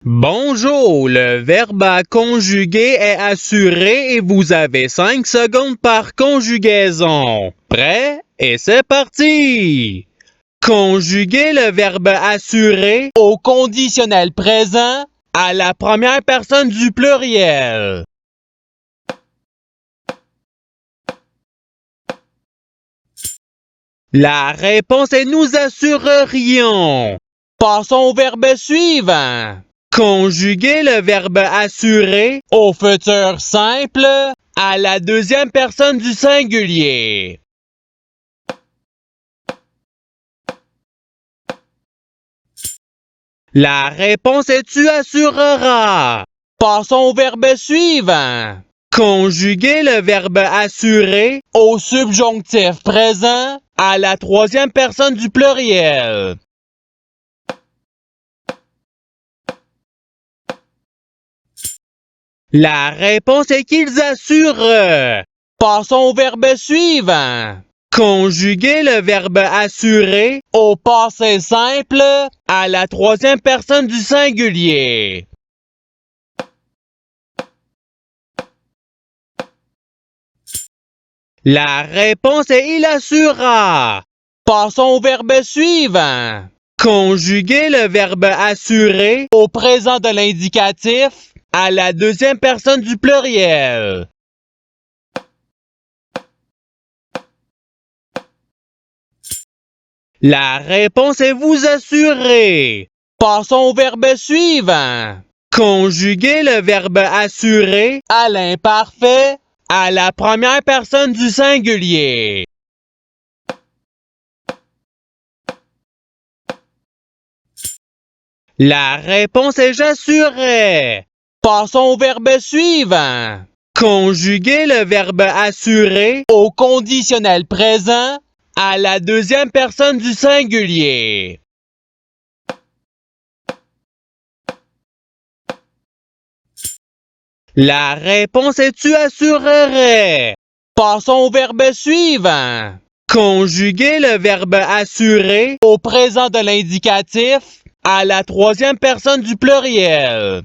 Bonjour, le verbe à conjuguer est assuré et vous avez 5 secondes par conjugaison. Prêt? Et c'est parti! Conjuguer le verbe assurer au conditionnel présent à la première personne du pluriel. La réponse est nous assurerions. Passons au verbe suivant. Conjuguer le verbe assurer au futur simple à la deuxième personne du singulier. La réponse est tu assureras. Passons au verbe suivant. Conjuguer le verbe assurer au subjonctif présent à la troisième personne du pluriel. La réponse est qu'ils assurent. Passons au verbe suivant. Conjuguer le verbe assurer au passé simple à la troisième personne du singulier. La réponse est il assurera. Passons au verbe suivant. Conjuguer le verbe assurer au présent de l'indicatif à la deuxième personne du pluriel. La réponse est vous assurer. Passons au verbe suivant. Conjuguer le verbe assurer à l'imparfait à la première personne du singulier. La réponse est j'assurais. Passons au verbe suivant. Conjuguer le verbe assurer au conditionnel présent à la deuxième personne du singulier. La réponse est tu assurerais. Passons au verbe suivant. Conjuguer le verbe assurer au présent de l'indicatif à la troisième personne du pluriel.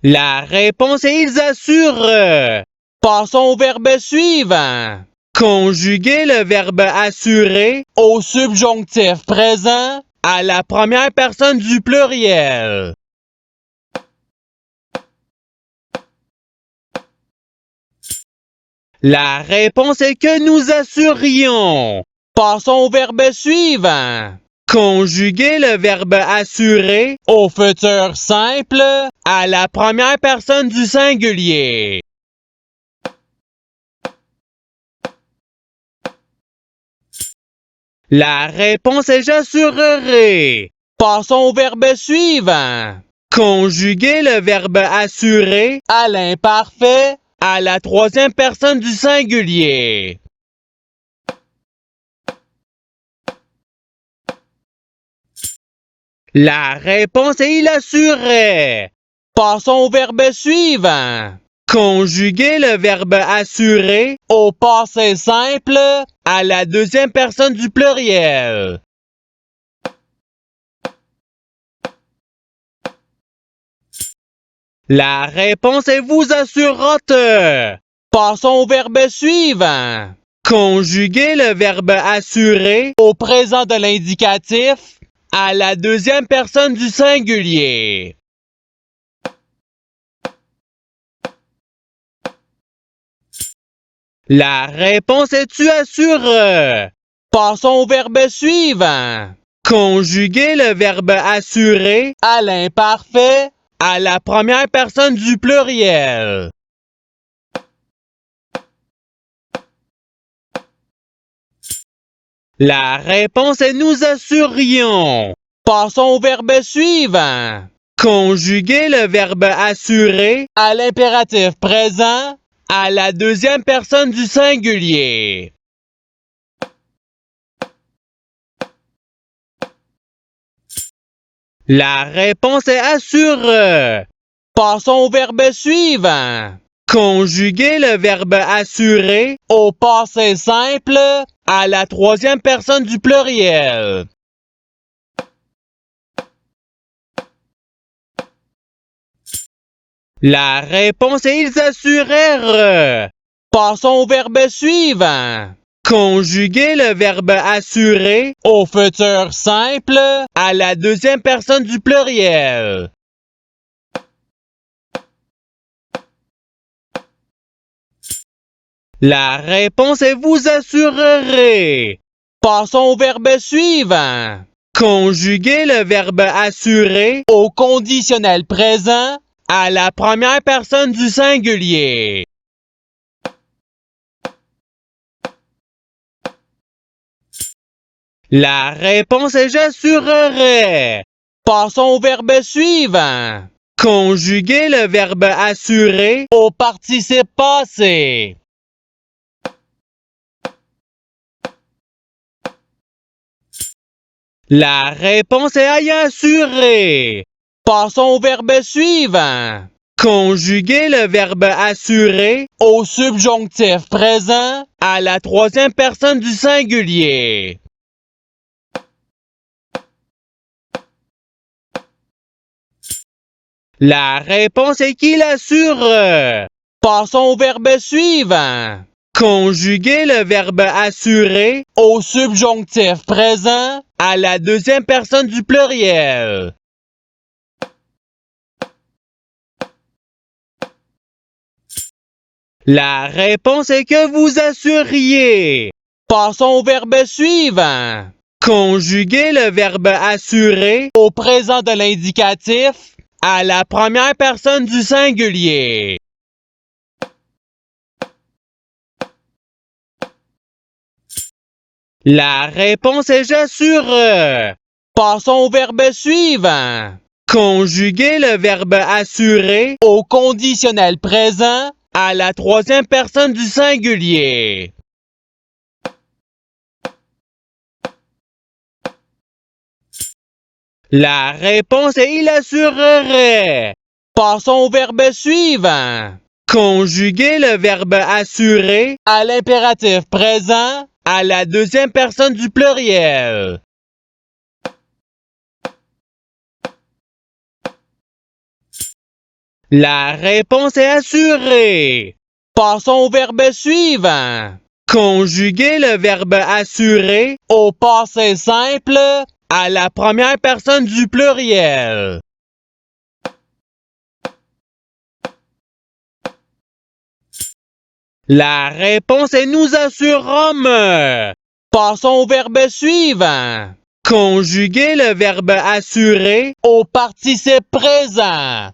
La réponse est ils assurent. Passons au verbe suivant. Conjuguer le verbe assurer au subjonctif présent à la première personne du pluriel. La réponse est que nous assurions. Passons au verbe suivant. Conjuguer le verbe assurer au futur simple à la première personne du singulier. La réponse est j'assurerai. Passons au verbe suivant. Conjuguer le verbe assurer à l'imparfait à la troisième personne du singulier. La réponse est il assurait. Passons au verbe suivant. Conjuguer le verbe assurer au passé simple à la deuxième personne du pluriel. La réponse est vous assurote. Passons au verbe suivant. Conjuguer le verbe assurer au présent de l'indicatif à la deuxième personne du singulier. La réponse est tu assures. Passons au verbe suivant. Conjuguer le verbe assurer à l'imparfait à la première personne du pluriel. La réponse est nous assurions. Passons au verbe suivant. Conjuguer le verbe assurer à l'impératif présent à la deuxième personne du singulier. La réponse est assure. Passons au verbe suivant. Conjuguez le verbe assurer au passé simple à la troisième personne du pluriel. La réponse est ils assurèrent. Passons au verbe suivant. Conjuguez le verbe assurer au futur simple à la deuxième personne du pluriel. La réponse est vous assurerez. Passons au verbe suivant. Conjuguez le verbe assurer au conditionnel présent à la première personne du singulier. La réponse est j'assurerai. Passons au verbe suivant. Conjuguez le verbe assurer au participe passé. La réponse est ayant assuré. Passons au verbe suivant. Conjuguez le verbe assurer au subjonctif présent à la troisième personne du singulier. La réponse est qu'il assure. Passons au verbe suivant. Conjuguez le verbe assurer au subjonctif présent à la deuxième personne du pluriel. La réponse est que vous assuriez. Passons au verbe suivant. Conjuguez le verbe assurer au présent de l'indicatif à la première personne du singulier. La réponse est j'assure. Passons au verbe suivant. Conjuguez le verbe assurer au conditionnel présent à la troisième personne du singulier. La réponse est il assurerait. Passons au verbe suivant. Conjuguez le verbe assurer à l'impératif présent à la deuxième personne du pluriel. La réponse est assurée. Passons au verbe suivant. Conjuguez le verbe assurer au passé simple à la première personne du pluriel. La réponse est nous assurons. Passons au verbe suivant. Conjuguez le verbe assurer au participe présent.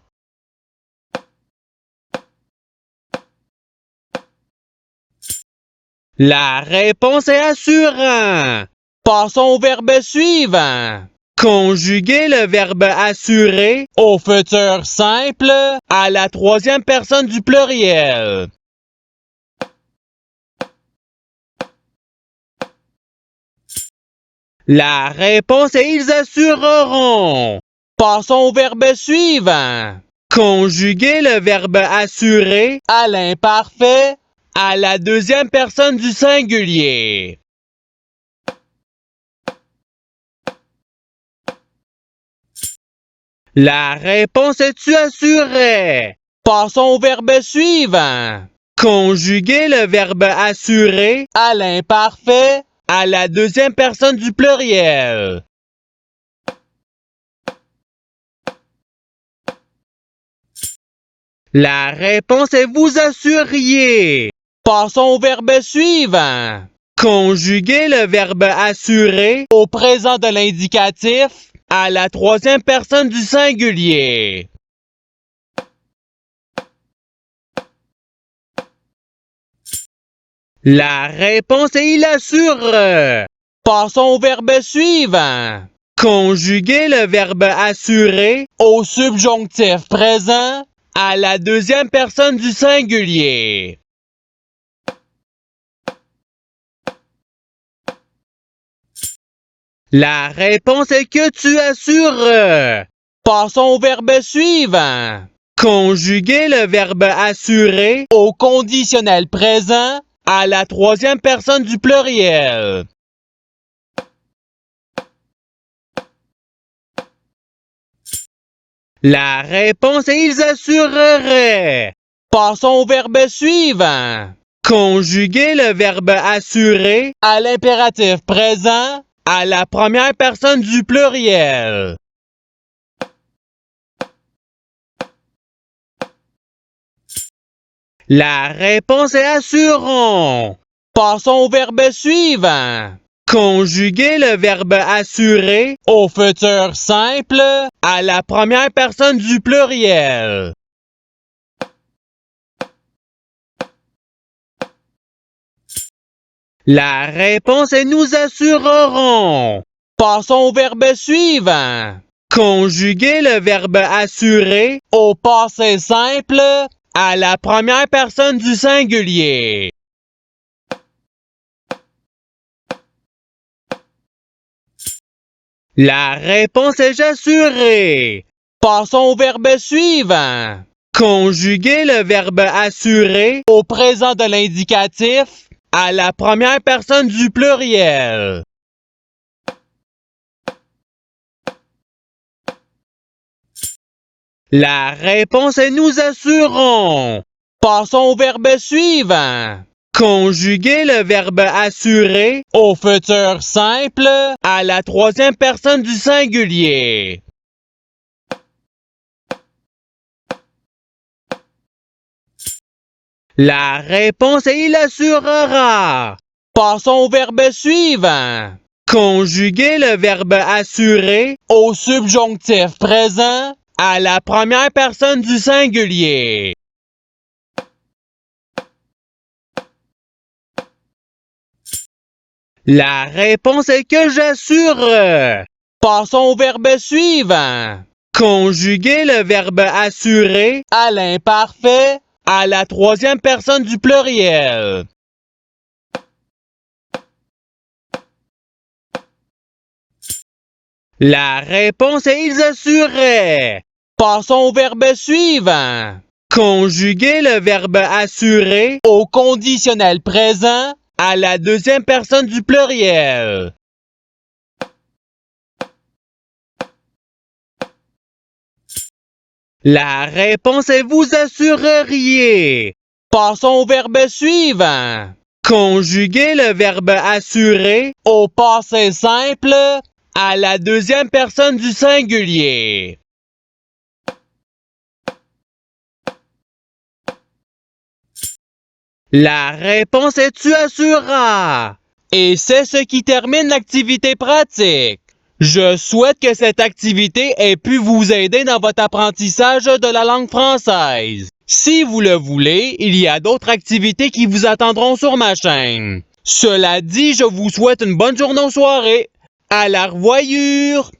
La réponse est assurant. Passons au verbe suivant. Conjuguez le verbe assurer au futur simple à la troisième personne du pluriel. La réponse est ils assureront. Passons au verbe suivant. Conjuguez le verbe assurer à l'imparfait à la deuxième personne du singulier. La réponse est tu assurais. Passons au verbe suivant. Conjuguez le verbe assurer à l'imparfait à la deuxième personne du pluriel. La réponse est vous assuriez. Passons au verbe suivant. Conjuguez le verbe assurer au présent de l'indicatif à la troisième personne du singulier. La réponse est il assure. Passons au verbe suivant. Conjuguez le verbe assurer au subjonctif présent à la deuxième personne du singulier. La réponse est que tu assures. Passons au verbe suivant. Conjuguez le verbe assurer au conditionnel présent à la troisième personne du pluriel. La réponse est ils assureraient. Passons au verbe suivant. Conjuguez le verbe assurer à l'impératif présent à la première personne du pluriel. La réponse est assurons. Passons au verbe suivant. Conjuguez le verbe assurer au futur simple à la première personne du pluriel. La réponse est nous assurerons. Passons au verbe suivant. Conjuguez le verbe assurer au passé simple à la première personne du singulier. La réponse est j'assurer. Passons au verbe suivant. Conjuguez le verbe assurer au présent de l'indicatif à la première personne du pluriel. La réponse est nous assurons. Passons au verbe suivant. Conjuguez le verbe assurer au futur simple à la troisième personne du singulier. La réponse est il assurera. Passons au verbe suivant. Conjuguez le verbe assurer au subjonctif présent à la première personne du singulier. La réponse est que j'assure. Passons au verbe suivant. Conjuguez le verbe assurer à l'imparfait à la troisième personne du pluriel. La réponse est ils assuraient. Passons au verbe suivant. Conjuguez le verbe assurer au conditionnel présent à la deuxième personne du pluriel. La réponse est vous assureriez. Passons au verbe suivant. Conjuguez le verbe assurer au passé simple à la deuxième personne du singulier. La réponse est tu assureras. Et c'est ce qui termine l'activité pratique. Je souhaite que cette activité ait pu vous aider dans votre apprentissage de la langue française. Si vous le voulez, il y a d'autres activités qui vous attendront sur ma chaîne. Cela dit, je vous souhaite une bonne journée ou soirée. À la revoyure!